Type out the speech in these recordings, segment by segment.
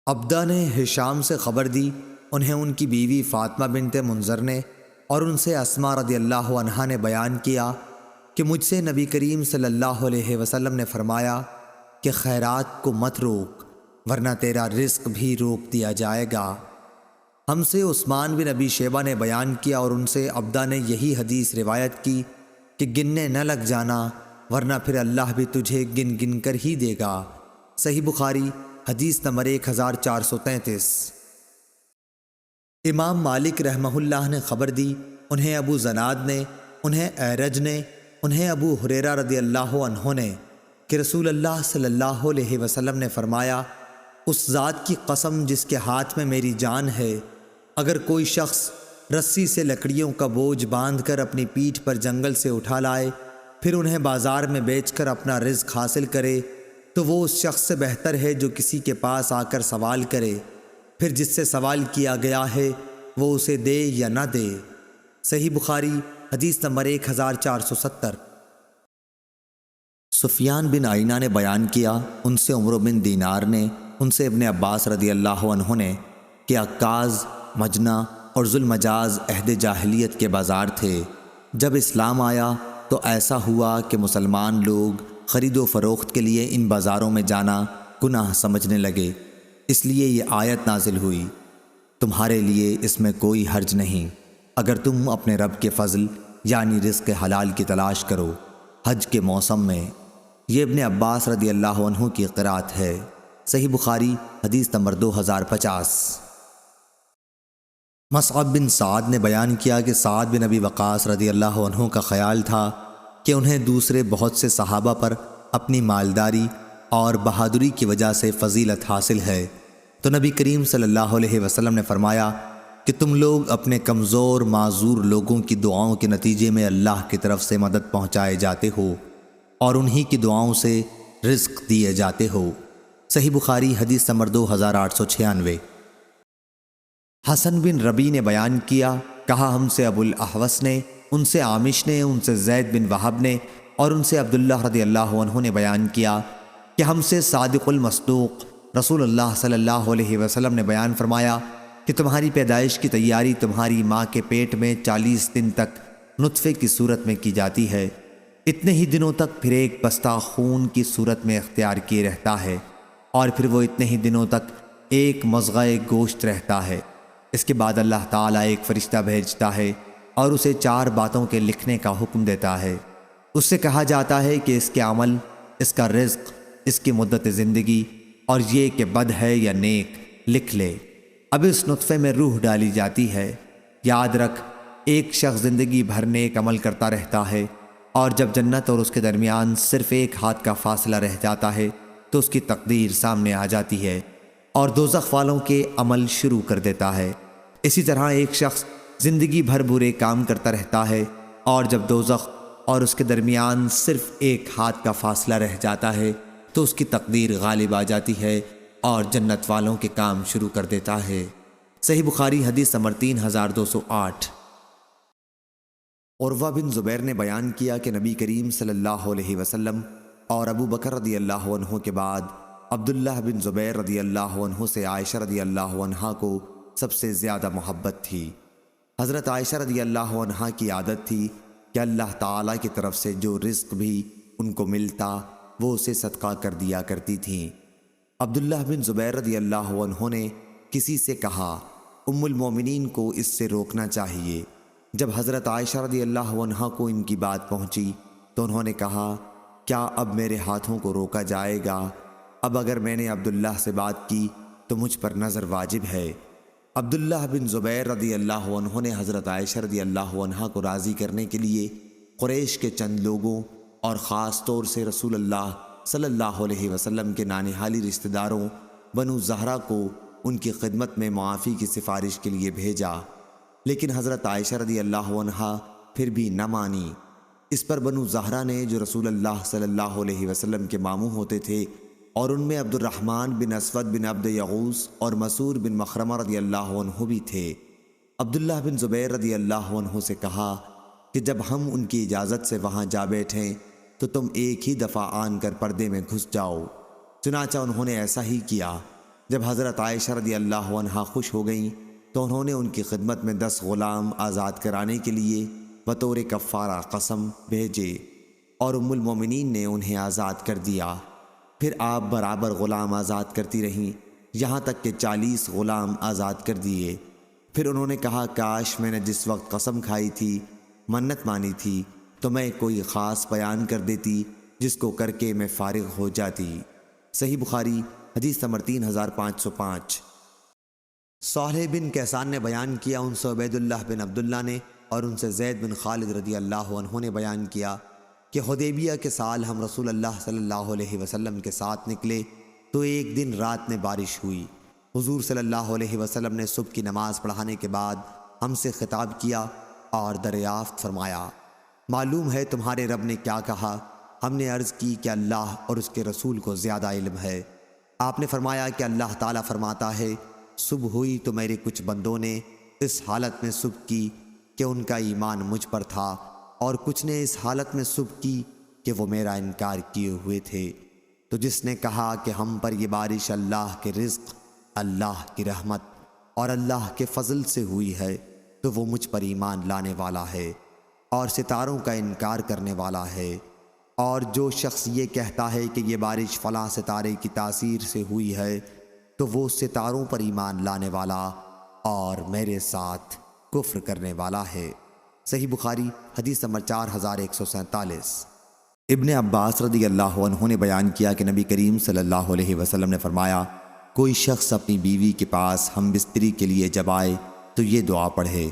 عبدہ نے ہشام سے خبر دی، انہیں ان کی بیوی فاطمہ بنت منذر نے اور ان سے اسماء رضی اللہ عنہا نے بیان کیا کہ مجھ سے نبی کریم صلی اللہ علیہ وسلم نے فرمایا کہ خیرات کو مت روک ورنہ تیرا رزق بھی روک دیا جائے گا۔ ہم سے عثمان بن ابی شیبہ نے بیان کیا اور ان سے عبدہ نے یہی حدیث روایت کی کہ گننے نہ لگ جانا ورنہ پھر اللہ بھی تجھے گن گن کر ہی دے گا۔ صحیح بخاری حدیث نمبر 1433۔ امام مالک رحمہ اللہ نے خبر دی، انہیں ابو زناد نے، انہیں اعرج نے، انہیں ابو ہریرہ رضی اللہ عنہ نے کہ رسول اللہ صلی اللہ علیہ وسلم نے فرمایا، اس ذات کی قسم جس کے ہاتھ میں میری جان ہے، اگر کوئی شخص رسی سے لکڑیوں کا بوجھ باندھ کر اپنی پیٹھ پر جنگل سے اٹھا لائے پھر انہیں بازار میں بیچ کر اپنا رزق حاصل کرے تو وہ اس شخص سے بہتر ہے جو کسی کے پاس آ کر سوال کرے، پھر جس سے سوال کیا گیا ہے وہ اسے دے یا نہ دے۔ صحیح بخاری حدیث نمبر 1470۔ سفیان بن عینہ نے بیان کیا، ان سے عمرو بن دینار نے، ان سے ابن عباس رضی اللہ عنہ نے کہ عکاز، مجنہ اور ذوالمجاز عہد جاہلیت کے بازار تھے۔ جب اسلام آیا تو ایسا ہوا کہ مسلمان لوگ خرید و فروخت کے لیے ان بازاروں میں جانا گناہ سمجھنے لگے، اس لیے یہ آیت نازل ہوئی، تمہارے لیے اس میں کوئی حرج نہیں اگر تم اپنے رب کے فضل یعنی رزق حلال کی تلاش کرو حج کے موسم میں۔ یہ ابن عباس رضی اللہ عنہ کی قرات ہے۔ صحیح بخاری حدیث نمبر 2050۔ مصعب بن سعد نے بیان کیا کہ سعد بن ابی وقاص رضی اللہ عنہ کا خیال تھا کہ انہیں دوسرے بہت سے صحابہ پر اپنی مالداری اور بہادری کی وجہ سے فضیلت حاصل ہے، تو نبی کریم صلی اللہ علیہ وسلم نے فرمایا کہ تم لوگ اپنے کمزور معذور لوگوں کی دعاؤں کے نتیجے میں اللہ کی طرف سے مدد پہنچائے جاتے ہو اور انہی کی دعاؤں سے رزق دیے جاتے ہو۔ صحیح بخاری حدیث نمبر 2896۔ حسن بن ربیع نے بیان کیا، کہا ہم سے ابو الاحوص نے، ان سے عامش نے، ان سے زید بن وہب نے اور ان سے عبداللہ رضی اللہ عنہ نے بیان کیا کہ ہم سے صادق المصدوق رسول اللہ صلی اللہ علیہ وسلم نے بیان فرمایا کہ تمہاری پیدائش کی تیاری تمہاری ماں کے پیٹ میں 40 دن تک نطفے کی صورت میں کی جاتی ہے، اتنے ہی دنوں تک پھر ایک بستہ خون کی صورت میں اختیار کیے رہتا ہے اور پھر وہ اتنے ہی دنوں تک ایک مضغہ گوشت رہتا ہے۔ اس کے بعد اللہ تعالیٰ ایک فرشتہ بھیجتا ہے اور اسے 4 باتوں کے لکھنے کا حکم دیتا ہے۔ اس سے کہا جاتا ہے کہ اس کے عمل، اس کا رزق، اس کی مدت زندگی اور یہ کہ بد ہے یا نیک لکھ لے۔ اب اس نطفے میں روح ڈالی جاتی ہے۔ یاد رکھ، ایک شخص زندگی بھر نیک عمل کرتا رہتا ہے اور جب جنت اور اس کے درمیان صرف ایک ہاتھ کا فاصلہ رہ جاتا ہے تو اس کی تقدیر سامنے آ جاتی ہے اور دوزخ والوں کے عمل شروع کر دیتا ہے۔ اسی طرح ایک شخص زندگی بھر برے کام کرتا رہتا ہے اور جب دوزخ اور اس کے درمیان صرف ایک ہاتھ کا فاصلہ رہ جاتا ہے تو اس کی تقدیر غالب آ جاتی ہے اور جنت والوں کے کام شروع کر دیتا ہے۔ صحیح بخاری حدیث نمبر 3208۔ عروہ بن زبیر نے بیان کیا کہ نبی کریم صلی اللہ علیہ وسلم اور ابو بکر رضی اللہ عنہ کے بعد عبداللہ بن زبیر رضی اللہ عنہ سے عائشہ رضی اللہ عنہا کو سب سے زیادہ محبت تھی۔ حضرت عائشہ رضی اللہ عنہا کی عادت تھی کہ اللہ تعالیٰ کی طرف سے جو رزق بھی ان کو ملتا وہ اسے صدقہ کر دیا کرتی تھیں۔ عبداللہ بن زبیر رضی اللہ عنہ نے کسی سے کہا ام المومنین کو اس سے روکنا چاہیے۔ جب حضرت عائشہ رضی اللہ عنہا کو ان کی بات پہنچی تو انہوں نے کہا کیا اب میرے ہاتھوں کو روکا جائے گا؟ اب اگر میں نے عبداللہ سے بات کی تو مجھ پر نظر واجب ہے۔ عبداللہ بن زبیر رضی اللہ عنہ نے حضرت عائشہ رضی اللہ عنہا کو راضی کرنے کے لیے قریش کے چند لوگوں اور خاص طور سے رسول اللہ صلی اللہ علیہ وسلم کے نانہالی رشتہ داروں بنو زہرہ کو ان کی خدمت میں معافی کی سفارش کے لیے بھیجا، لیکن حضرت عائشہ رضی اللہ عنہا پھر بھی نہ مانی۔ اس پر بنو زہرہ نے، جو رسول اللہ صلی اللہ علیہ وسلم کے ماموں ہوتے تھے اور ان میں عبد الرحمن بن اسود بن عبد یغوث اور مسور بن مخرمہ رضی اللہ عنہ بھی تھے، عبداللہ بن زبیر رضی اللہ عنہ سے کہا کہ جب ہم ان کی اجازت سے وہاں جا بیٹھیں تو تم ایک ہی دفعہ آن کر پردے میں گھس جاؤ۔ چنانچہ انہوں نے ایسا ہی کیا۔ جب حضرت عائشہ رضی اللہ عنہا خوش ہو گئیں تو انہوں نے ان کی خدمت میں 10 غلام آزاد کرانے کے لیے بطور کفارہ قسم بھیجے اور ام المومنین نے انہیں آزاد کر دیا۔ پھر آپ برابر غلام آزاد کرتی رہیں یہاں تک کہ 40 غلام آزاد کر دیے۔ پھر انہوں نے کہا کاش میں نے جس وقت قسم کھائی تھی، منت مانی تھی، تو میں کوئی خاص بیان کر دیتی جس کو کر کے میں فارغ ہو جاتی۔ صحیح بخاری حدیث نمبر 3505۔ صالح بن کیسان نے بیان کیا، ان سے عبید اللہ بن عبداللہ نے اور ان سے زید بن خالد رضی اللہ عنہ نے بیان کیا کہ حدیبیہ کے سال ہم رسول اللہ صلی اللہ علیہ وسلم کے ساتھ نکلے تو ایک دن رات میں بارش ہوئی۔ حضور صلی اللہ علیہ وسلم نے صبح کی نماز پڑھانے کے بعد ہم سے خطاب کیا اور دریافت فرمایا، معلوم ہے تمہارے رب نے کیا کہا؟ ہم نے عرض کی کہ اللہ اور اس کے رسول کو زیادہ علم ہے۔ آپ نے فرمایا کہ اللہ تعالیٰ فرماتا ہے، صبح ہوئی تو میرے کچھ بندوں نے اس حالت میں صبح کی کہ ان کا ایمان مجھ پر تھا، اور کچھ نے اس حالت میں صبح کی کہ وہ میرا انکار کیے ہوئے تھے۔ تو جس نے کہا کہ ہم پر یہ بارش اللہ کے رزق، اللہ کی رحمت اور اللہ کے فضل سے ہوئی ہے تو وہ مجھ پر ایمان لانے والا ہے اور ستاروں کا انکار کرنے والا ہے۔ اور جو شخص یہ کہتا ہے کہ یہ بارش فلاں ستارے کی تاثیر سے ہوئی ہے تو وہ ستاروں پر ایمان لانے والا اور میرے ساتھ کفر کرنے والا ہے۔ صحیح بخاری حدیث نمبر 4147۔ ابن عباس رضی اللہ عنہ نے بیان کیا کہ نبی کریم صلی اللہ علیہ وسلم نے فرمایا، کوئی شخص اپنی بیوی کے پاس ہم بستری کے لیے جب آئے تو یہ دعا پڑھے،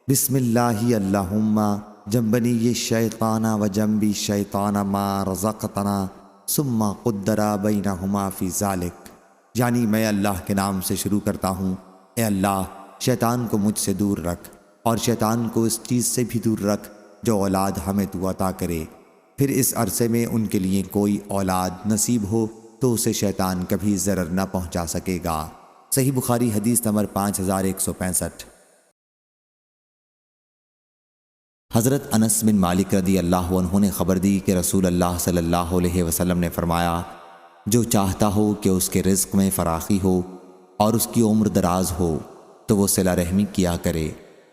بسم اللہ اللہم جنبنی الشیطان و جنبی الشیطان ما رزقتنا ثم قدر بینہما فی ذالک، یعنی میں اللہ کے نام سے شروع کرتا ہوں، اے اللہ شیطان کو مجھ سے دور رکھ اور شیطان کو اس چیز سے بھی دور رکھ جو اولاد ہمیں تو عطا کرے، پھر اس عرصے میں ان کے لیے کوئی اولاد نصیب ہو تو اسے شیطان کبھی ضرر نہ پہنچا سکے گا۔ صحیح بخاری حدیث نمبر 5165۔ حضرت انس بن مالک رضی اللہ عنہ نے خبر دی کہ رسول اللہ صلی اللہ علیہ وسلم نے فرمایا، جو چاہتا ہو کہ اس کے رزق میں فراخی ہو اور اس کی عمر دراز ہو تو وہ صلہ رحمی کیا کرے۔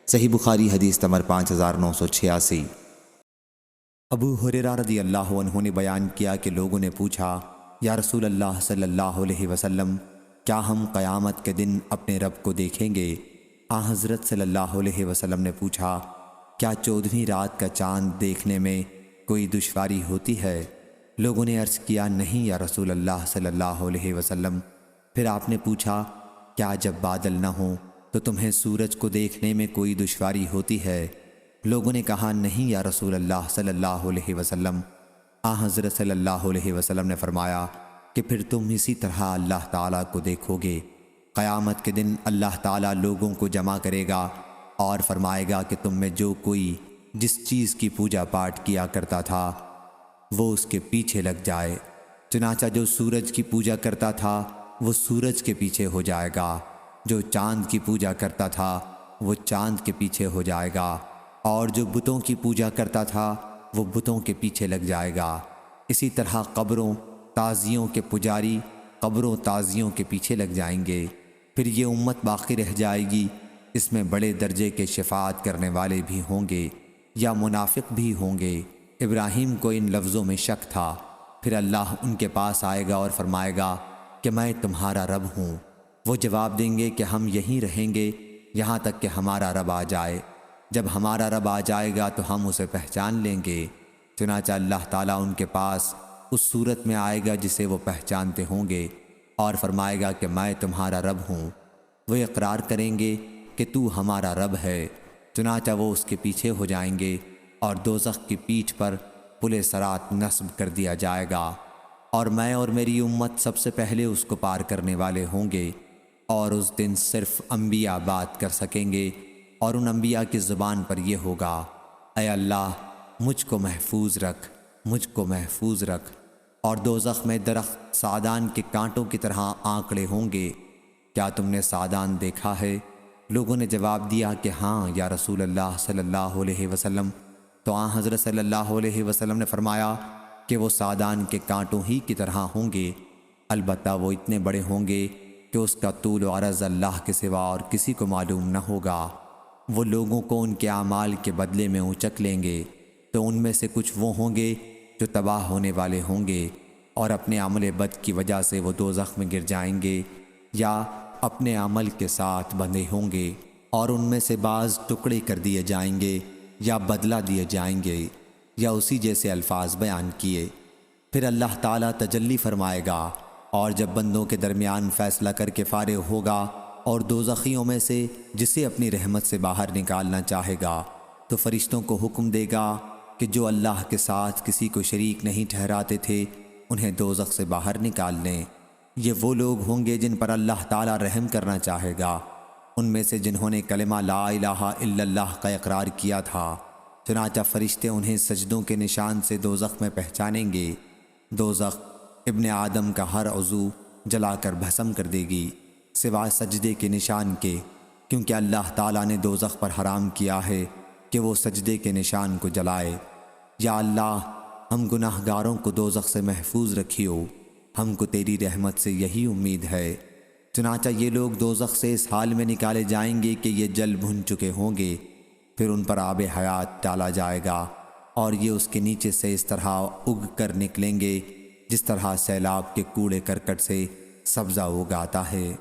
صحیح بخاری حدیث نمبر 5986۔ ابو ہریرہ رضی اللہ عنہ نے بیان کیا کہ لوگوں نے پوچھا، یا رسول اللہ صلی اللہ علیہ وسلم، کیا ہم قیامت کے دن اپنے رب کو دیکھیں گے؟ حضرت صلی اللہ علیہ وسلم نے پوچھا، کیا 14ویں رات کا چاند دیکھنے میں کوئی دشواری ہوتی ہے؟ لوگوں نے عرض کیا، نہیں یا رسول اللہ صلی اللہ علیہ وسلم۔ پھر آپ نے پوچھا، کیا جب بادل نہ ہوں تو تمہیں سورج کو دیکھنے میں کوئی دشواری ہوتی ہے؟ لوگوں نے کہا، نہیں یا رسول اللہ صلی اللہ علیہ وسلم۔ حضرت صلی اللہ علیہ وسلم نے فرمایا کہ پھر تم اسی طرح اللہ تعالیٰ کو دیکھو گے۔ قیامت کے دن اللہ تعالیٰ لوگوں کو جمع کرے گا اور فرمائے گا کہ تم میں جو کوئی جس چیز کی پوجا پاٹ کیا کرتا تھا وہ اس کے پیچھے لگ جائے، چنانچہ جو سورج کی پوجا کرتا تھا وہ سورج کے پیچھے ہو جائے گا، جو چاند کی پوجا کرتا تھا وہ چاند کے پیچھے ہو جائے گا، اور جو بتوں کی پوجا کرتا تھا وہ بتوں کے پیچھے لگ جائے گا۔ اسی طرح قبروں تازیوں کے پجاری قبروں تازیوں کے پیچھے لگ جائیں گے۔ پھر یہ امت باقی رہ جائے گی، اس میں بڑے درجے کے شفاعت کرنے والے بھی ہوں گے یا منافق بھی ہوں گے۔ ابراہیم کو ان لفظوں میں شک تھا۔ پھر اللہ ان کے پاس آئے گا اور فرمائے گا کہ میں تمہارا رب ہوں۔ وہ جواب دیں گے کہ ہم یہیں رہیں گے یہاں تک کہ ہمارا رب آ جائے۔ جب ہمارا رب آ جائے گا تو ہم اسے پہچان لیں گے۔ چنانچہ اللہ تعالیٰ ان کے پاس اس صورت میں آئے گا جسے وہ پہچانتے ہوں گے اور فرمائے گا کہ میں تمہارا رب ہوں۔ وہ اقرار کریں گے کہ تو ہمارا رب ہے۔ چنانچہ وہ اس کے پیچھے ہو جائیں گے اور دوزخ کی پیٹھ پر پل صراط نصب کر دیا جائے گا، اور میں اور میری امت سب سے پہلے اس کو پار کرنے والے ہوں گے، اور اس دن صرف انبیاء بات کر سکیں گے، اور ان انبیاء کی زبان پر یہ ہوگا، اے اللہ مجھ کو محفوظ رکھ، مجھ کو محفوظ رکھ۔ اور دوزخ میں درخت سعدان کے کانٹوں کی طرح آنکڑے ہوں گے۔ کیا تم نے سعدان دیکھا ہے؟ لوگوں نے جواب دیا کہ ہاں یا رسول اللہ صلی اللہ علیہ وسلم۔ تو حضرت صلی اللہ علیہ وسلم نے فرمایا کہ وہ سعدان کے کانٹوں ہی کی طرح ہوں گے، البتہ وہ اتنے بڑے ہوں گے کہ اس کا طول و عرض اللہ کے سوا اور کسی کو معلوم نہ ہوگا۔ وہ لوگوں کو ان کے اعمال کے بدلے میں اونچک لیں گے، تو ان میں سے کچھ وہ ہوں گے جو تباہ ہونے والے ہوں گے اور اپنے عمل بد کی وجہ سے وہ دوزخ میں گر جائیں گے، یا اپنے عمل کے ساتھ بندھے ہوں گے اور ان میں سے بعض ٹکڑے کر دیے جائیں گے یا بدلہ دیے جائیں گے، یا اسی جیسے الفاظ بیان کیے۔ پھر اللہ تعالیٰ تجلی فرمائے گا، اور جب بندوں کے درمیان فیصلہ کر کے فارغ ہوگا اور دوزخیوں میں سے جسے اپنی رحمت سے باہر نکالنا چاہے گا تو فرشتوں کو حکم دے گا کہ جو اللہ کے ساتھ کسی کو شریک نہیں ٹھہراتے تھے انہیں دوزخ سے باہر نکال لیں۔ یہ وہ لوگ ہوں گے جن پر اللہ تعالیٰ رحم کرنا چاہے گا، ان میں سے جنہوں نے کلمہ لا الہ الا اللہ کا اقرار کیا تھا۔ چنانچہ فرشتے انہیں سجدوں کے نشان سے دوزخ میں پہچانیں گے۔ دوزخ ابن آدم کا ہر عضو جلا کر بھسم کر دے گی سوائے سجدے کے نشان کے، کیونکہ اللہ تعالیٰ نے دوزخ پر حرام کیا ہے کہ وہ سجدے کے نشان کو جلائے۔ یا اللہ، ہم گناہ گاروں کو دوزخ سے محفوظ رکھیو، ہم کو تیری رحمت سے یہی امید ہے۔ چنانچہ یہ لوگ دوزخ سے اس حال میں نکالے جائیں گے کہ یہ جل بھن چکے ہوں گے، پھر ان پر آب حیات ڈالا جائے گا اور یہ اس کے نیچے سے اس طرح اگ کر نکلیں گے جس طرح سیلاب کے کوڑے کرکٹ سے سبزہ اگاتا ہے۔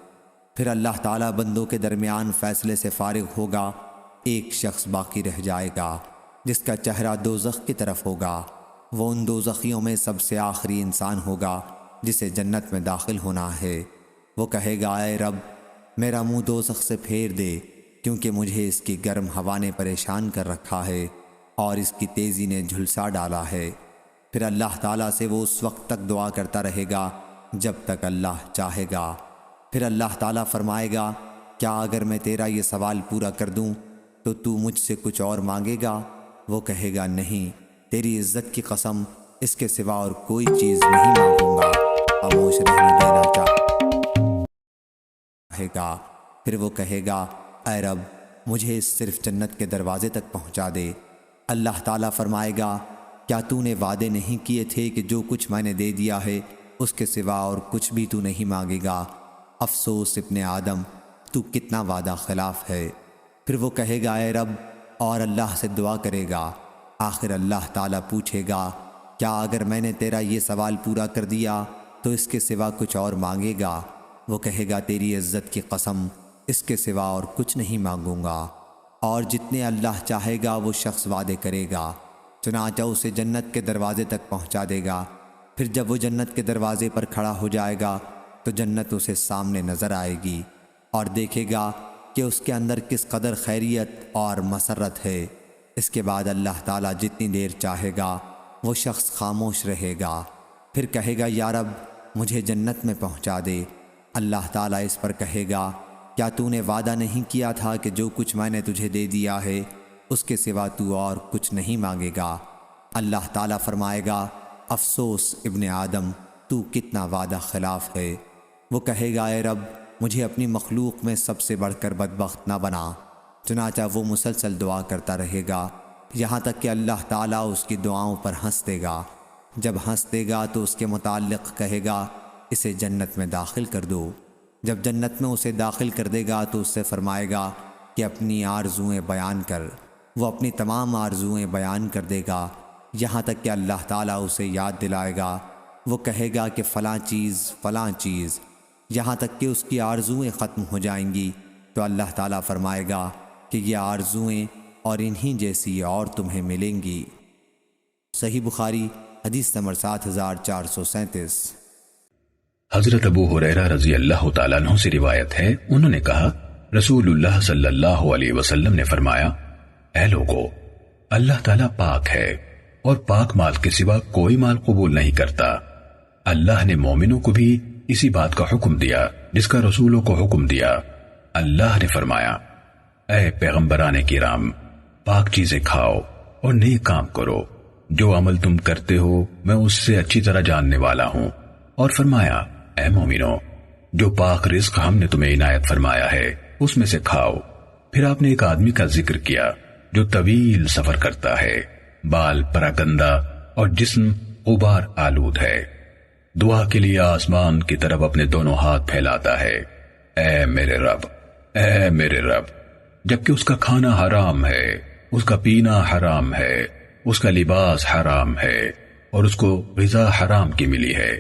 پھر اللہ تعالیٰ بندوں کے درمیان فیصلے سے فارغ ہوگا، ایک شخص باقی رہ جائے گا جس کا چہرہ دوزخ کی طرف ہوگا۔ وہ ان دوزخیوں میں سب سے آخری انسان ہوگا جسے جنت میں داخل ہونا ہے۔ وہ کہے گا، اے رب، میرا منہ دوزخ سے پھیر دے، کیونکہ مجھے اس کی گرم ہوا نے پریشان کر رکھا ہے اور اس کی تیزی نے جھلسا ڈالا ہے۔ پھر اللہ تعالیٰ سے وہ اس وقت تک دعا کرتا رہے گا جب تک اللہ چاہے گا۔ پھر اللہ تعالیٰ فرمائے گا، کیا اگر میں تیرا یہ سوال پورا کر دوں تو مجھ سے کچھ اور مانگے گا؟ وہ کہے گا، نہیں، تیری عزت کی قسم، اس کے سوا اور کوئی چیز نہیں مانگوں گا۔ خاموش رہنے دینا چاہے گا۔ پھر وہ کہے گا، اے رب، مجھے صرف جنت کے دروازے تک پہنچا دے۔ اللہ تعالیٰ فرمائے گا، کیا تو نے وعدے نہیں کیے تھے کہ جو کچھ میں نے دے دیا ہے اس کے سوا اور کچھ بھی تو نہیں مانگے گا؟ افسوس ابن آدم، تو کتنا وعدہ خلاف ہے۔ پھر وہ کہے گا، اے رب، اور اللہ سے دعا کرے گا۔ آخر اللہ تعالیٰ پوچھے گا، کیا اگر میں نے تیرا یہ سوال پورا کر دیا تو اس کے سوا کچھ اور مانگے گا؟ وہ کہے گا، تیری عزت کی قسم، اس کے سوا اور کچھ نہیں مانگوں گا۔ اور جتنے اللہ چاہے گا وہ شخص وعدے کرے گا، چنانچہ اسے جنت کے دروازے تک پہنچا دے گا۔ پھر جب وہ جنت کے دروازے پر کھڑا ہو جائے گا تو جنت اسے سامنے نظر آئے گی اور دیکھے گا کہ اس کے اندر کس قدر خیریت اور مسرت ہے۔ اس کے بعد اللہ تعالیٰ جتنی دیر چاہے گا وہ شخص خاموش رہے گا، پھر کہے گا، یا رب، مجھے جنت میں پہنچا دے۔ اللہ تعالیٰ اس پر کہے گا، کیا تو نے وعدہ نہیں کیا تھا کہ جو کچھ میں نے تجھے دے دیا ہے اس کے سوا تو اور کچھ نہیں مانگے گا؟ اللہ تعالیٰ فرمائے گا، افسوس ابن آدم، تو کتنا وعدہ خلاف ہے۔ وہ کہے گا، اے رب، مجھے اپنی مخلوق میں سب سے بڑھ کر بدبخت نہ بنا۔ چنانچہ وہ مسلسل دعا کرتا رہے گا یہاں تک کہ اللہ تعالیٰ اس کی دعاؤں پر ہنس دے گا۔ جب ہنس دے گا تو اس کے متعلق کہے گا، اسے جنت میں داخل کر دو۔ جب جنت میں اسے داخل کر دے گا تو اس سے فرمائے گا کہ اپنی آرزوئیں بیان کر۔ وہ اپنی تمام آرزوئیں بیان کر دے گا یہاں تک کہ اللہ تعالیٰ اسے یاد دلائے گا۔ وہ کہے گا کہ فلاں چیز، یہاں تک کہ اس کی آرزوئیں ختم ہو جائیں گی تو اللہ تعالیٰ فرمائے گا کہ یہ آرزوئیں اور انہی جیسی اور تمہیں ملیں گی۔ صحیح بخاری حدیث نمبر 7437۔ حضرت ابو ہریرہ رضی اللہ تعالیٰ عنہ سے روایت ہے، انہوں نے کہا، رسول اللہ صلی اللہ علیہ وسلم نے فرمایا، اے لوگو، اللہ تعالیٰ پاک ہے اور پاک مال کے سوا کوئی مال قبول نہیں کرتا۔ اللہ نے مومنوں کو بھی اسی بات کا حکم دیا جس کا رسولوں کو حکم دیا۔ اللہ نے فرمایا، اے پیغمبران کرام، پاک چیزیں کھاؤ اور نیک کام کرو، جو عمل تم کرتے ہو میں اس سے اچھی طرح جاننے والا ہوں۔ اور فرمایا، اے مومنو، جو پاک رزق ہم نے تمہیں عنایت فرمایا ہے اس میں سے کھاؤ۔ پھر آپ نے ایک آدمی کا ذکر کیا جو طویل سفر کرتا ہے، بال پراگندہ اور جسم غبار آلود ہے، دعا کے لیے آسمان کی طرف اپنے دونوں ہاتھ پھیلاتا ہے اے میرے رب، اے میرے رب، جبکہ اس کا کھانا حرام ہے، اس کا پینا حرام ہے، اس کا لباس حرام ہے اور اس کو غذا حرام کی ملی ہے،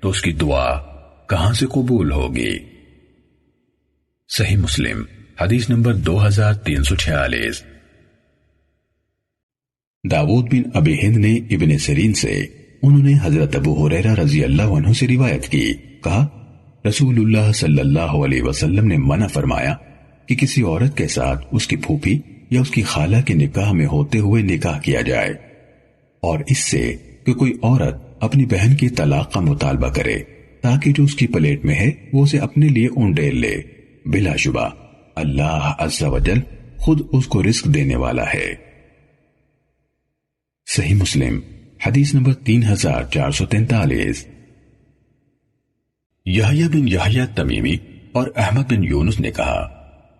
تو اس کی دعا کہاں سے قبول ہوگی؟ صحیح مسلم حدیث نمبر 2346۔ داؤد بن ابی ہند نے ابن سیرین سے، انہوں نے حضرت ابو ہریرہ رضی اللہ عنہ سے روایت کی، کہا رسول اللہ صلی اللہ علیہ وسلم نے منع فرمایا کہ کسی عورت کے ساتھ اس کی پھوپھی یا اس کی خالہ کے نکاح میں ہوتے ہوئے نکاح کیا جائے، اور اس سے کہ کوئی عورت اپنی بہن کی طلاق کا مطالبہ کرے تاکہ جو اس کی پلیٹ میں ہے وہ اسے اپنے لیے اونڈیل لے، بلا شبہ اللہ عز و جل خود اس کو رزق دینے والا ہے۔ صحیح مسلم حدیث نمبر 3443۔ یحییٰ بن یحییٰ تمیمی اور احمد بن یونس نے کہا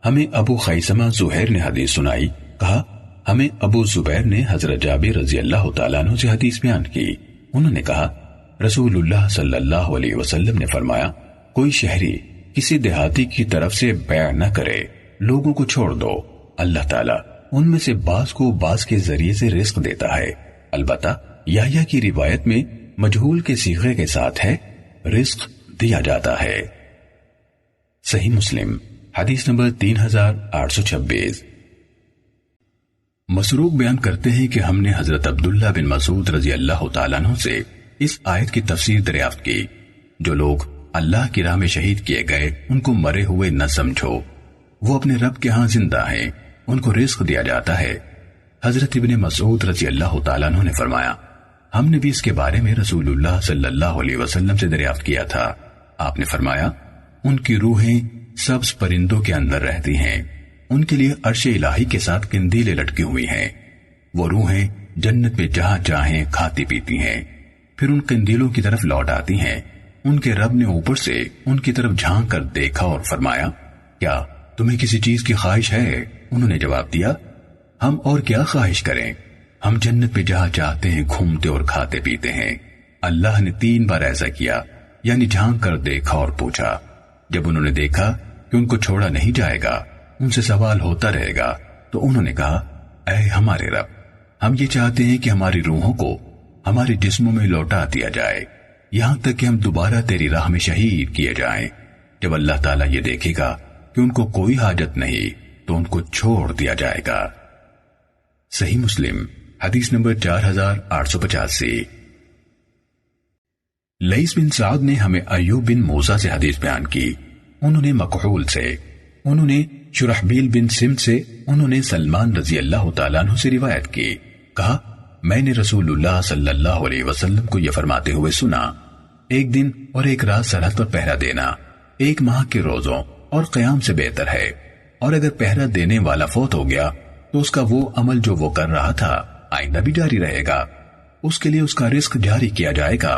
ہمیں ابو خیثمہ زہیر نے حدیث سنائی، کہا ہمیں ابو زبیر نے حضرت جابر رضی اللہ تعالیٰ عنہ سے حدیث بیان کی، انہوں نے کہا رسول اللہ صلی اللہ علیہ وسلم نے فرمایا کوئی شہری کسی دیہاتی کی طرف سے بیع نہ کرے، لوگوں کو چھوڑ دو، اللہ تعالیٰ ان میں سے بعض کو بعض کے ذریعے سے رزق دیتا ہے، البتہ یحییٰ کی روایت میں مجہول کے صیغے کے ساتھ ہے رزق دیا جاتا ہے۔ صحیح مسلم حدیث نمبر 3826۔ مسروق بیان کرتے ہیں کہ ہم نے حضرت عبداللہ بن مسعود رضی اللہ تعالیٰ عنہ سے اس آیت کی تفسیر دریافت کی، جو لوگ اللہ کی راہ میں شہید کیے گئے ان کو مرے ہوئے نہ سمجھو، وہ اپنے رب کے ہاں زندہ ہیں، ان کو رزق دیا جاتا ہے۔ حضرت ابن مسعود رضی اللہ تعالیٰ عنہ نے فرمایا ہم نے بھی اس کے بارے میں رسول اللہ صلی اللہ علیہ وسلم سے دریافت کیا تھا، آپ نے فرمایا ان کی روحیں سبز پرندوں کے اندر رہتی ہیں، ان کے لیے عرش الہی کے ساتھ قندیلیں لٹکی ہوئی ہیں، وہ روحیں جنت میں جہاں چاہیں کھاتی پیتی ہیں، پھر ان قندیلوں کی طرف لوٹ آتی ہیں، ان کے رب نے اوپر سے ان کی طرف جھانک کر دیکھا اور فرمایا کیا تمہیں کسی چیز کی خواہش ہے؟ انہوں نے جواب دیا ہم اور کیا خواہش کریں، ہم جنت میں جہاں چاہتے ہیں گھومتے اور کھاتے پیتے ہیں۔ اللہ نے 3 بار ایسا کیا، یعنی جھانک کر دیکھا اور پوچھا، جب انہوں نے دیکھا کہ ان کو چھوڑا نہیں جائے گا، ان سے سوال ہوتا رہے گا، تو انہوں نے کہا اے ہمارے رب، ہم یہ چاہتے ہیں کہ ہماری روحوں کو ہمارے جسموں میں لوٹا دیا جائے، یہاں تک کہ ہم دوبارہ تیری راہ میں شہید کیے جائیں۔ جب اللہ تعالیٰ یہ دیکھے گا کہ ان کو کوئی حاجت نہیں تو ان کو چھوڑ دیا جائے گا۔ صحیح مسلم حدیث نمبر 4885۔ لیث بن سعد نے ہمیں ایوب بن موسیٰ سے حدیث بیان کی، انہوں نے مکحول سے، انہوں نے شرحبیل بن سمت سے، انہوں نے سلمان رضی اللہ تعالیٰ عنہ سے روایت کی، کہا میں نے رسول اللہ صلی اللہ علیہ وسلم کو یہ فرماتے ہوئے سنا ایک دن اور ایک رات سرحد پر پہرا دینا 1 ماہ کے روزوں اور قیام سے بہتر ہے، اور اگر پہرا دینے والا فوت ہو گیا تو اس کا وہ عمل جو وہ کر رہا تھا آئندہ بھی جاری رہے گا، اس کے لیے اس کا رزق جاری کیا جائے گا،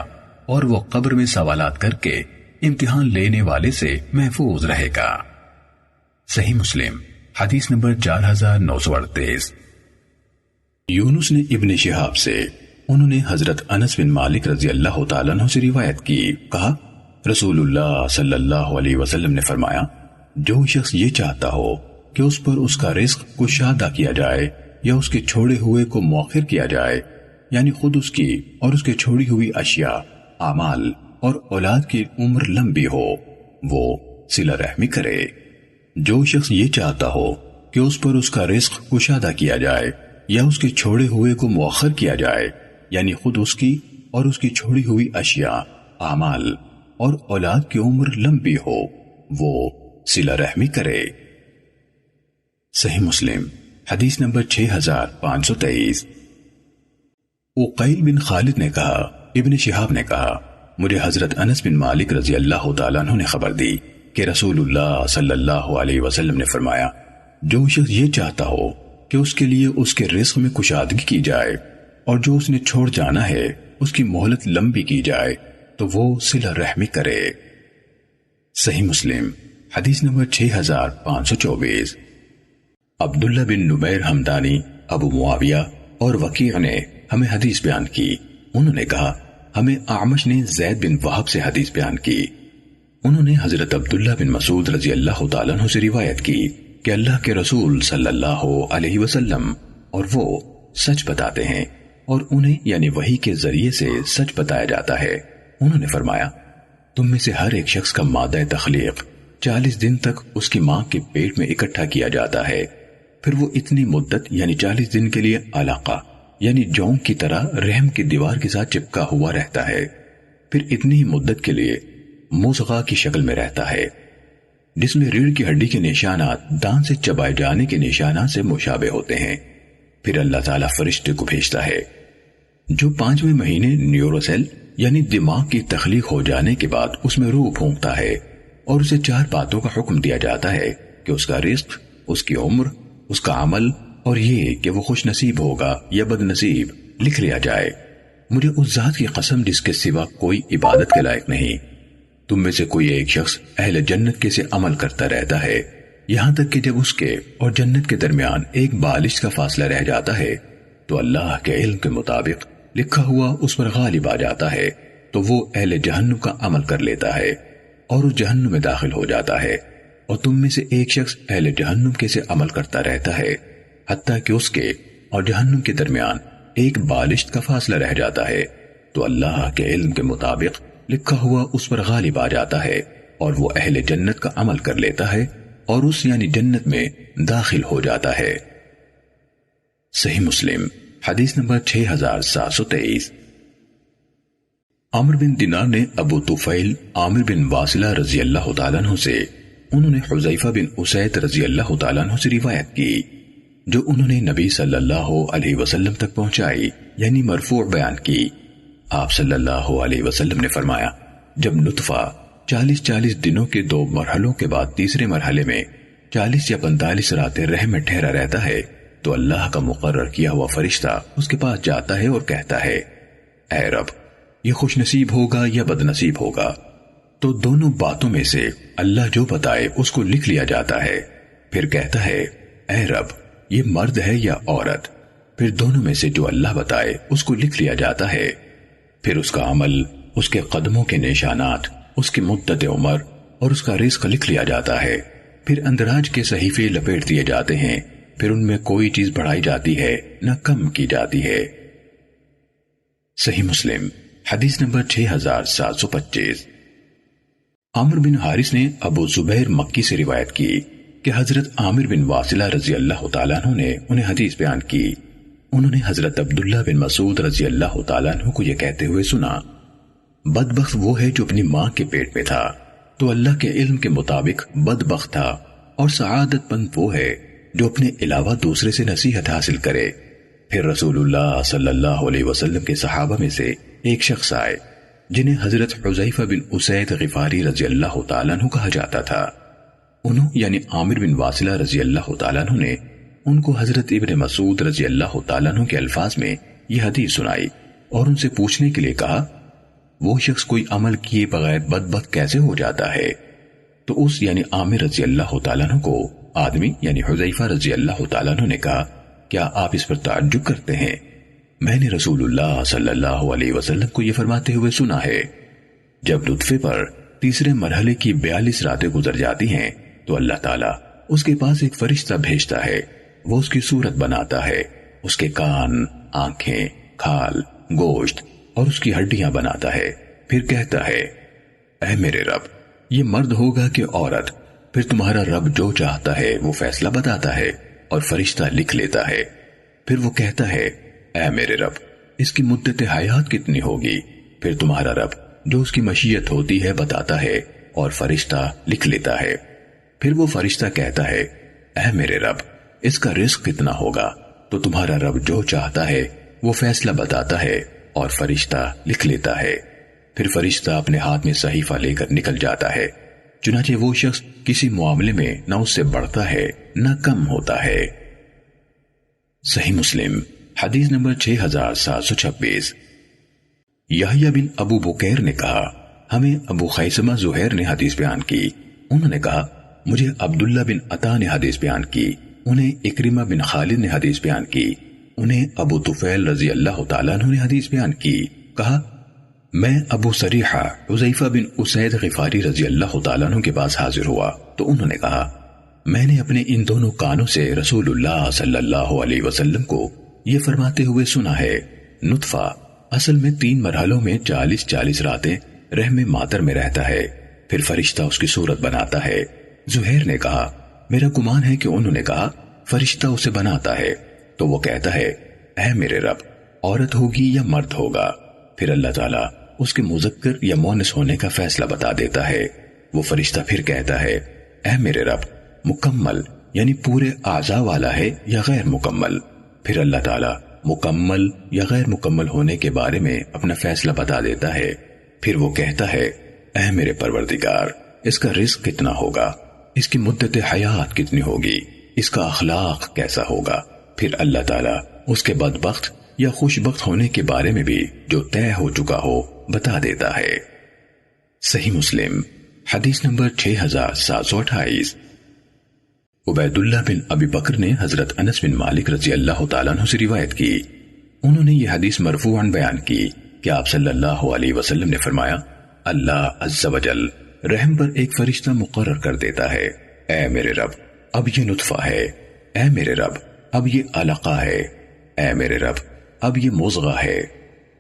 اور وہ قبر میں سوالات کر کے امتحان لینے والے سے محفوظ رہے گا۔ صحیح مسلم حدیث نمبر 4938۔ یونس نے ابن شہاب سے، انہوں نے حضرت انس بن مالک رضی اللہ تعالیٰ عنہ سے روایت کی، کہا رسول اللہ صلی اللہ علیہ وسلم نے فرمایا جو شخص یہ چاہتا ہو کہ اس پر اس کا رزق کشادہ کیا جائے یا اس کے چھوڑے ہوئے کو مؤخر کیا جائے، یعنی خود اس کی اور اس کے چھوڑی ہوئی اشیاء، اعمال اور اولاد کی عمر لمبی ہو، وہ صلہ رحمی کرے۔ جو شخص یہ چاہتا ہو کہ اس پر اس کا رزق کشادہ کیا جائے یا اس کے چھوڑے ہوئے کو مؤخر کیا جائے، یعنی خود اس کی اور اس کی چھوڑی ہوئی اشیاء، اعمال اور اولاد کی عمر لمبی ہو، وہ صلہ رحمی کرے۔ صحیح مسلم حدیث نمبر 6523۔ عقیل بن خالد نے کہا ابن شہاب نے کہا مجھے حضرت انس بن مالک رضی اللہ تعالیٰ عنہ نے خبر دی کہ رسول اللہ صلی اللہ علیہ وسلم نے فرمایا جو شخص یہ چاہتا ہو کہ اس کے لیے اس کے رزق میں کشادگی کی جائے اور جو اس نے چھوڑ جانا ہے اس کی مہلت لمبی کی جائے تو وہ صلہ رحمی کرے۔ صحیح مسلم حدیث نمبر 6524۔ عبداللہ بن نمیر حمدانی، ابو معاویہ اور وکیع نے ہمیں حدیث بیان کی، انہوں نے کہا ہمیں اعمش نے زید بن وہب سے حدیث بیان کی، انہوں نے حضرت عبداللہ بن مسعود رضی اللہ تعالیٰ عنہ سے روایت کی کہ اللہ کے رسول صلی اللہ علیہ وسلم اور وہ سچ بتاتے ہیں اور انہیں یعنی وحی کے ذریعے سے سچ بتایا جاتا ہے۔ انہوں نے فرمایا، تم میں سے ہر ایک شخص کا مادہ تخلیق 40 دن تک اس کی ماں کے پیٹ میں اکٹھا کیا جاتا ہے، پھر وہ اتنی مدت یعنی 40 دن کے لیے علاقہ یعنی جون کی طرح رحم کی دیوار کے ساتھ چپکا ہوا رہتا ہے، پھر اتنی ہی مدت کے لیے مضغہ کی شکل میں رہتا ہے جس میں ریڑھ کی ہڈی کے نشانات دانت سے چبائے جانے کے نشانات سے مشابہ ہوتے ہیں۔ پھر اللہ تعالیٰ فرشتے کو بھیجتا ہے جو 5ویں مہینے نیوروسیل یعنی دماغ کی تخلیق ہو جانے کے بعد اس میں روح پھونکتا ہے اور اسے 4 باتوں کا حکم دیا جاتا ہے کہ اس کا رزق، اس کی عمر، اس کا عمل اور یہ کہ وہ خوش نصیب ہوگا یا بد نصیب لکھ لیا جائے۔ مجھے اس ذات کی قسم جس کے سوا کوئی عبادت کے لائق نہیں، تم میں سے کوئی ایک شخص اہل جنت کے سے عمل کرتا رہتا ہے یہاں تک کہ جب اس کے اور جنت کے درمیان ایک بالش کا فاصلہ رہ جاتا ہے تو اللہ کے علم کے مطابق لکھا ہوا اس پر غالب آ جاتا ہے تو وہ اہل جہنم کا عمل کر لیتا ہے اور اس جہنم میں داخل ہو جاتا ہے، اور تم میں سے ایک شخص اہل جہنم کے سے عمل کرتا رہتا ہے حتیٰ کہ اس کے اور جہنم کے درمیان ایک بالشت کا فاصلہ رہ جاتا ہے تو اللہ کے علم کے مطابق لکھا ہوا اس پر غالب آ جاتا ہے اور وہ اہل جنت کا عمل کر لیتا ہے اور اس یعنی جنت میں داخل ہو جاتا ہے۔ صحیح مسلم حدیث نمبر 6723۔ عمر بن دینار نے ابو طفیل عامر بن واصلہ رضی اللہ تعالیٰ عنہ سے، انہوں نے حذیفہ بن اسید رضی اللہ تعالیٰ عنہ سے روایت کی جو انہوں نے نبی صلی اللہ علیہ وسلم تک پہنچائی یعنی مرفوع بیان کی۔ آپ صلی اللہ علیہ وسلم نے فرمایا، جب نطفہ 40 دنوں کے 2 مرحلوں کے بعد تیسرے مرحلے میں 40 یا 45 راتیں رحم میں ٹھہرا رہتا ہے تو اللہ کا مقرر کیا ہوا فرشتہ اس کے پاس جاتا ہے اور کہتا ہے، اے رب، یہ خوش نصیب ہوگا یا بد نصیب ہوگا؟ تو دونوں باتوں میں سے اللہ جو بتائے اس کو لکھ لیا جاتا ہے۔ پھر کہتا ہے، اے رب، یہ مرد ہے یا عورت؟ پھر دونوں میں سے جو اللہ بتائے اس کو لکھ لیا جاتا ہے۔ پھر اس کا عمل، اس کے قدموں کے نشانات، اس کی مدت عمر اور اس کا رزق لکھ لیا جاتا ہے۔ پھر اندراج کے صحیفے لپیٹ دیے جاتے ہیں، پھر ان میں کوئی چیز بڑھائی جاتی ہے نہ کم کی جاتی ہے۔ صحیح مسلم حدیث نمبر 6725۔ عامر بن حارث نے ابو زبیر مکی سے روایت کی کہ حضرت عامر بن واصلہ رضی اللہ تعالیٰ عنہ نے انہیں حدیث بیان کی۔ انہوں نے حضرت عبداللہ بن مسعود رضی اللہ تعالیٰ عنہ کو یہ کہتے ہوئے سنا، بدبخت وہ ہے جو اپنی ماں کے پیٹ میں تھا تو اللہ کے علم کے مطابق بدبخت تھا، اور سعادت مند وہ ہے جو اپنے علاوہ دوسرے سے نصیحت حاصل کرے۔ پھر رسول اللہ صلی اللہ علیہ وسلم کے صحابہ میں سے ایک شخص آئے جنہیں حضرت حذیفہ بن اسید غفاری رضی اللہ تعالیٰ عنہ کہا جاتا تھا۔ انہوں یعنی عامر بن واصلہ رضی اللہ تعالیٰ عنہ نے ان کو حضرت ابن مسعود رضی اللہ تعالیٰ عنہ کے الفاظ میں یہ حدیث سنائی اور ان سے پوچھنے کے لیے کہا، وہ شخص کوئی عمل کیے بغیر بدبخت کیسے ہو جاتا ہے؟ تو اس یعنی عامر رضی اللہ تعالیٰ عنہ کو آدمی یعنی حذیفہ رضی اللہ تعالیٰ عنہ نے کہا، کیا آپ اس پر تعجب کرتے ہیں؟ میں نے رسول اللہ صلی اللہ علیہ وسلم کو یہ فرماتے ہوئے سنا ہے، جب نطفے پر تیسرے مرحلے کی 42 راتیں گزر جاتی ہیں تو اللہ تعالیٰ اس کے پاس ایک فرشتہ بھیجتا ہے، وہ اس کی صورت بناتا ہے، اس کے کان، آنکھیں، کھال، گوشت اور اس کی ہڈیاں بناتا ہے، پھر کہتا ہے، اے میرے رب، یہ مرد ہوگا کہ عورت؟ پھر تمہارا رب جو چاہتا ہے وہ فیصلہ بتاتا ہے اور فرشتہ لکھ لیتا ہے۔ پھر وہ کہتا ہے، اے میرے رب، اس کی مدت حیات کتنی ہوگی؟ پھر تمہارا رب جو اس کی مشیت ہوتی ہے بتاتا ہے اور فرشتہ لکھ لیتا ہے۔ پھر وہ فرشتہ کہتا ہے، اے میرے رب، اس کا رزق کتنا ہوگا؟ تو تمہارا رب جو چاہتا ہے وہ فیصلہ بتاتا ہے اور فرشتہ لکھ لیتا ہے۔ پھر فرشتہ اپنے ہاتھ میں صحیفہ لے کر نکل جاتا ہے، چنانچہ وہ شخص کسی معاملے میں نہ اس سے بڑھتا ہے نہ کم ہوتا ہے۔ صحیح مسلم حدیث نمبر 6726۔ یحییٰ بن ابو بکیر نے کہا، ہمیں ابو خیثمہ زہیر نے حدیث بیان کی، انہوں نے کہا مجھے عبداللہ بن عطا نے حدیث بیان کی، انہیں اکرمہ بن خالد نے حدیث بیان کی، انہیں ابو طفیل رضی اللہ تعالیٰ عنہ نے حدیث بیان کی، کہا میں ابو سریحہ حذیفہ بن اسید غفاری رضی اللہ تعالیٰ عنہ کے پاس حاضر ہوا تو انہوں نے کہا میں نے اپنے ان دونوں کانوں سے رسول اللہ صلی اللہ علیہ وسلم کو یہ فرماتے ہوئے سنا ہے نطفہ اصل میں 3 مرحلوں میں 40 راتیں رحم مادر میں رہتا ہے، پھر فرشتہ اس کی صورت بناتا ہے۔ زہیر نے کہا میرا گمان ہے کہ انہوں نے کہا فرشتہ اسے بناتا ہے، تو وہ کہتا ہے اے میرے رب عورت ہوگی یا مرد ہوگا، پھر اللہ تعالیٰ اس کے مذکر یا مونس ہونے کا فیصلہ بتا دیتا ہے۔ وہ فرشتہ پھر کہتا ہے اے میرے رب مکمل یعنی پورے اعضاء والا ہے یا غیر مکمل، پھر اللہ تعالیٰ مکمل یا غیر مکمل ہونے کے بارے میں اپنا فیصلہ بتا دیتا ہے۔ پھر وہ کہتا ہے اے میرے پروردگار اس کا رزق کتنا ہوگا، اس کی مدت حیات کتنی ہوگی، اس کا اخلاق کیسا ہوگا، پھر اللہ تعالیٰ اس کے بدبخت یا خوش بخت ہونے کے بارے میں بھی جو طے ہو چکا ہو بتا دیتا ہے۔ صحیح مسلم حدیث نمبر 6728۔ عبید اللہ بن ابی بکر نے حضرت انس بن مالک رضی اللہ تعالیٰ عنہ سے روایت کی، انہوں نے یہ حدیث مرفوعاً بیان کی کہ آپ صلی اللہ علیہ وسلم نے فرمایا اللہ عز و جل رحم پر ایک فرشتہ مقرر کر دیتا ہے، اے میرے رب اب یہ نطفہ ہے، اے میرے رب اب یہ علقہ ہے، اے میرے رب اب یہ مضغہ ہے۔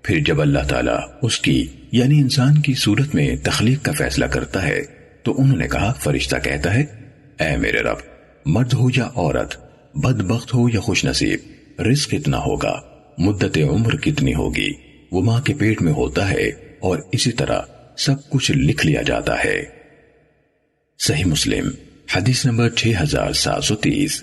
پھر جب اللہ تعالیٰ اس کی یعنی انسان کی صورت میں تخلیق کا فیصلہ کرتا ہے تو انہوں نے کہا فرشتہ کہتا ہے اے میرے رب مرد ہو یا عورت، بدبخت ہو یا خوش نصیب، رزق کتنا ہوگا، مدت عمر کتنی ہوگی، وہ ماں کے پیٹ میں ہوتا ہے اور اسی طرح سب کچھ لکھ لیا جاتا ہے۔ صحیح مسلم حدیث نمبر 6730۔